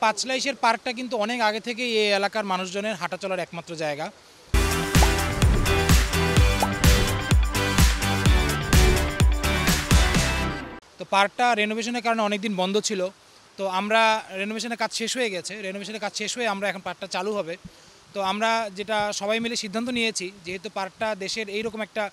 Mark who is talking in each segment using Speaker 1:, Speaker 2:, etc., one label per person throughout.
Speaker 1: পাঁচলাইশের পার্কটা কিন্তু অনেক আগে থেকেই এই এলাকার মানুষজনের হাঁটা চলার একমাত্র জায়গা। তো পার্কটা রেনোভেশনের কারণে অনেক দিন বন্ধ ছিল। তো আমরা রেনোভেশনের কাজ শেষ হয়ে গেছে, রেনোভেশনের কাজ শেষ হয়ে আমরা এখন পার্কটা চালু হবে। তো আমরা যেটা সবাই মিলে সিদ্ধান্ত নিয়েছি, যেহেতু পার্কটা দেশের এইরকম একটা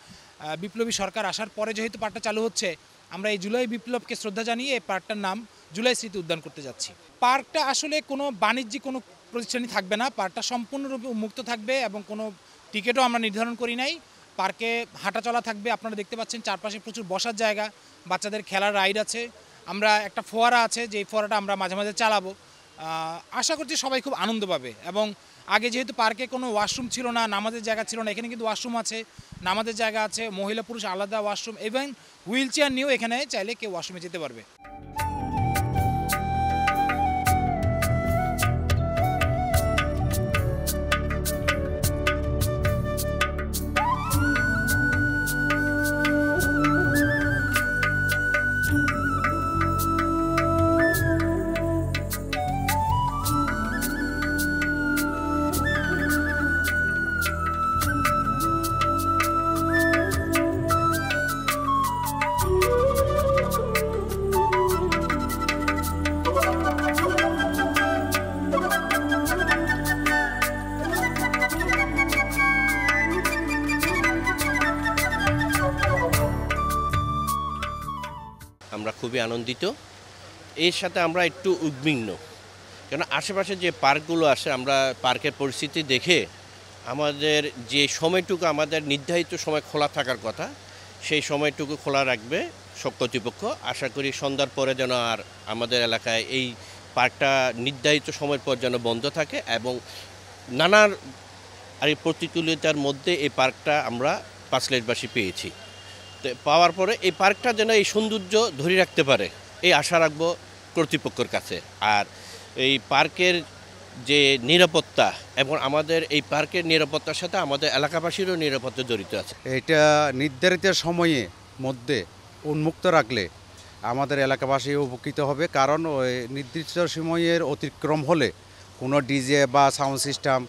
Speaker 1: বিপ্লবী সরকার আসার পরে যেহেতু পার্কটা চালু হচ্ছে, আমরা এই জুলাই বিপ্লবকে শ্রদ্ধা জানিয়ে এই পার্কটার নাম জুলাই স্মৃতি উদ্যান করতে যাচ্ছি। পার্কটা আসলে কোনো বাণিজ্যিক কোনো প্রতিষ্ঠানই থাকবে না, পার্কটা সম্পূর্ণরূপে উন্মুক্ত থাকবে এবং কোনো টিকিটও আমরা নির্ধারণ করি নাই। পার্কে হাঁটা চলা থাকবে, আপনারা দেখতে পাচ্ছেন চারপাশে প্রচুর বসার জায়গা, বাচ্চাদের খেলার রাইড আছে, আমরা একটা ফোয়ারা আছে, যে ফোয়ারাটা আমরা মাঝে মাঝে চালাবো। আশা করছি সবাই খুব আনন্দ পাবে। এবং আগে যেহেতু পার্কে কোনো ওয়াশরুম ছিল না, নামাজের জায়গা ছিল না, এখানে কিন্তু ওয়াশরুম আছে, নামাজের জায়গা আছে, মহিলা পুরুষ আলাদা ওয়াশরুম, ইভেন হুইল চেয়ার নিয়েও এখানে চাইলে কেউ ওয়াশরুমে যেতে পারবে।
Speaker 2: আমরা খুবই আনন্দিত, এর সাথে আমরা একটু উদ্বিগ্ন, কেন আশেপাশে যে পার্কগুলো আছে আমরা পার্কের পরিস্থিতি দেখে আমাদের যে সময়টুকু আমাদের নির্ধারিত সময় খোলা থাকার কথা সেই সময়টুকু খোলা রাখবে সব কর্তৃপক্ষ। আশা করি সন্ধ্যার পরে যেন আর আমাদের এলাকায় এই পার্কটা নির্ধারিত সময়ের পর যেন বন্ধ থাকে এবং নানার আর এই প্রতিকূলতার মধ্যে এই পার্কটা আমরা পাঁচলাইশবাসী পেয়েছি। তো পাওয়ার পরে এই পার্কটা যেন এই সৌন্দর্য ধরে রাখতে পারে এই আশা রাখবো কর্তৃপক্ষের কাছে। আর এই পার্কের যে নিরাপত্তা এবং আমাদের এই পার্কের নিরাপত্তার সাথে আমাদের এলাকাবাসীরও নিরাপত্তা জড়িত আছে।
Speaker 3: এটা নির্ধারিত সময়ে মধ্যে উন্মুক্ত রাখলে আমাদের এলাকাবাসী উপকৃত হবে, কারণ ওই নির্দিষ্ট সময়ের অতিক্রম হলে কোনো ডিজে বা সাউন্ড সিস্টেম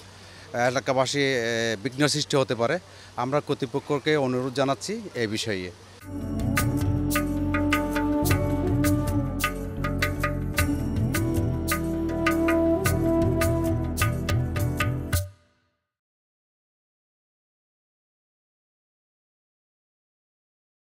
Speaker 3: এলাকাবাসী বিঘ্ন সৃষ্টি হতে পারে। আমরা কর্তৃপক্ষকে অনুরোধ জানাচ্ছি এই বিষয়ে।